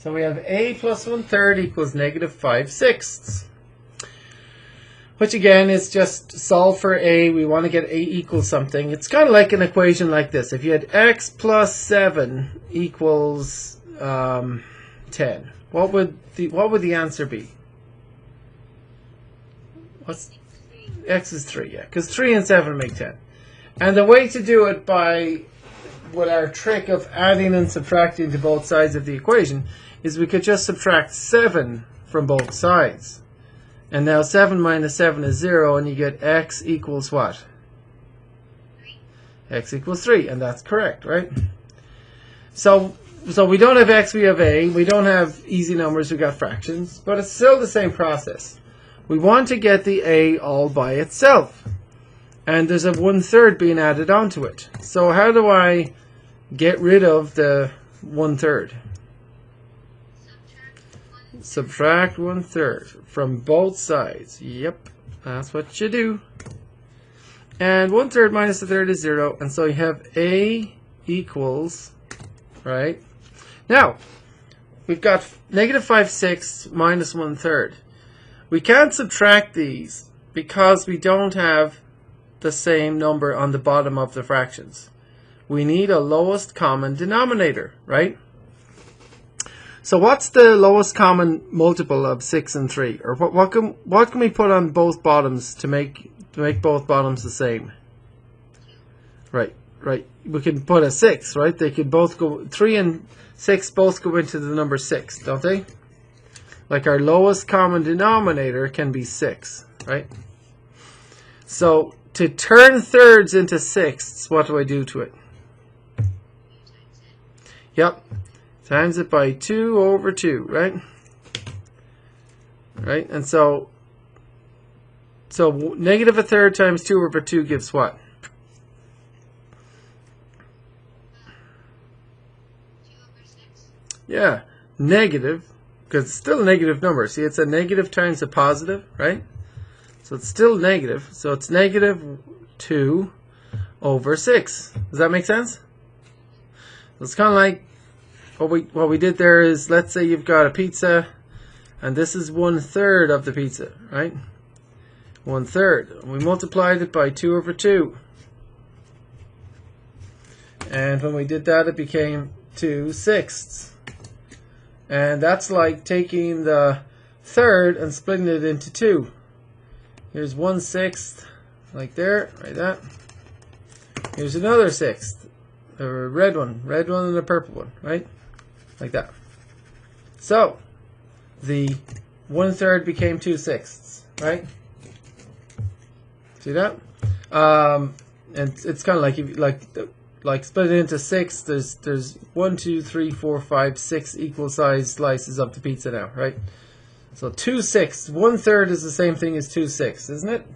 So we have a plus 1/3 equals negative 5/6. Which again is just solve for a. We want to get a equals something. It's kind of like an equation like this. If you had x plus 7 equals 10, what would the answer be? What's x is 3, yeah, because 3 and 7 make 10. And the way to do it with our trick of adding and subtracting to both sides of the equation is we could just subtract 7 from both sides. And now 7 minus 7 is 0, and you get x equals what? 3. X equals 3, and that's correct, right? So we don't have x, we have a. We don't have easy numbers, we got fractions, but it's still the same process. We want to get the a all by itself, and there's a 1/3 being added onto it. So how do I get rid of the 1/3? Subtract 1/3 from both sides. Yep, that's what you do. And 1/3 minus 1/3 is 0, and so you have a equals, right? Now, we've got negative 5/6 minus 1/3. We can't subtract these because we don't have the same number on the bottom of the fractions. We need a lowest common denominator, right? So what's the lowest common multiple of 6 and 3? Or what can we put on both bottoms to make both bottoms the same? Right. We can put a 6, right? They could both go, 3 and 6 both go into the number 6, don't they? Like our lowest common denominator can be 6, right? So to turn thirds into sixths, what do I do to it? Yep. Times it by 2 over 2, right? Right? And so negative 1/3 times 2 over 2 gives what? 2 over 6. Yeah, negative, because it's still a negative number. See, it's a negative times a positive, right? So it's still negative. So it's negative 2 over 6. Does that make sense? It's kind of like what we did there is, let's say you've got a pizza, and this is 1/3 of the pizza, right? 1/3. We multiplied it by 2 over 2. And when we did that, it became 2/6. And that's like taking the third and splitting it into 2. Here's 1/6, like there, like that. Here's another 6th, a red one and a purple one, right? Like that. So the 1/3 became 2/6, right? See that? And it's kind of like, if you like split it into 6. There's 1, 2, 3, 4, 5, 6 equal sized slices of the pizza now, right? So 2/6. 1/3 is the same thing as 2/6, isn't it?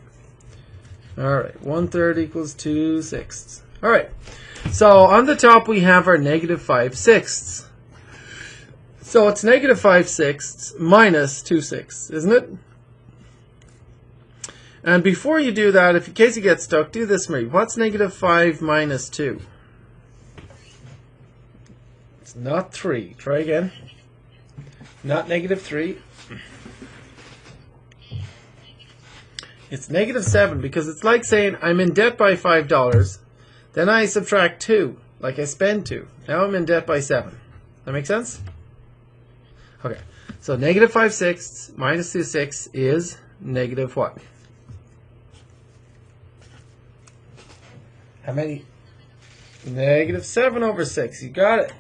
All right, 1/3 equals 2/6. All right. So on the top we have our negative 5/6. So it's negative 5/6 minus 2/6, isn't it? And before you do that, in case you get stuck, do this, Marie. What's negative 5 minus 2? It's not 3. Try again. Not negative 3. It's negative 7, because it's like saying I'm in debt by $5. Then I subtract 2, like I spend 2. Now I'm in debt by 7. That make sense? Okay. So negative 5/6 minus 2/6 is negative what? How many? Negative 7 over 6. You got it.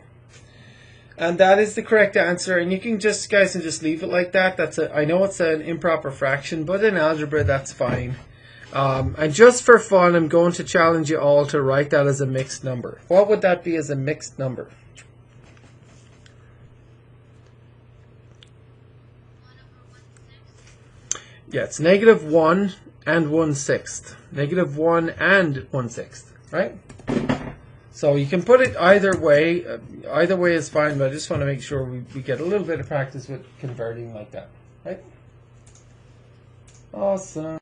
And that is the correct answer. And you can just, guys, can just leave it like that. I know it's an improper fraction, but in algebra, that's fine. And just for fun, I'm going to challenge you all to write that as a mixed number. What would that be as a mixed number? 1 over 1/6. Yeah, it's negative 1 and 1/6. Negative 1 and 1/6, right? So you can put it either way. Either way is fine, but I just want to make sure we get a little bit of practice with converting like that, right? Awesome.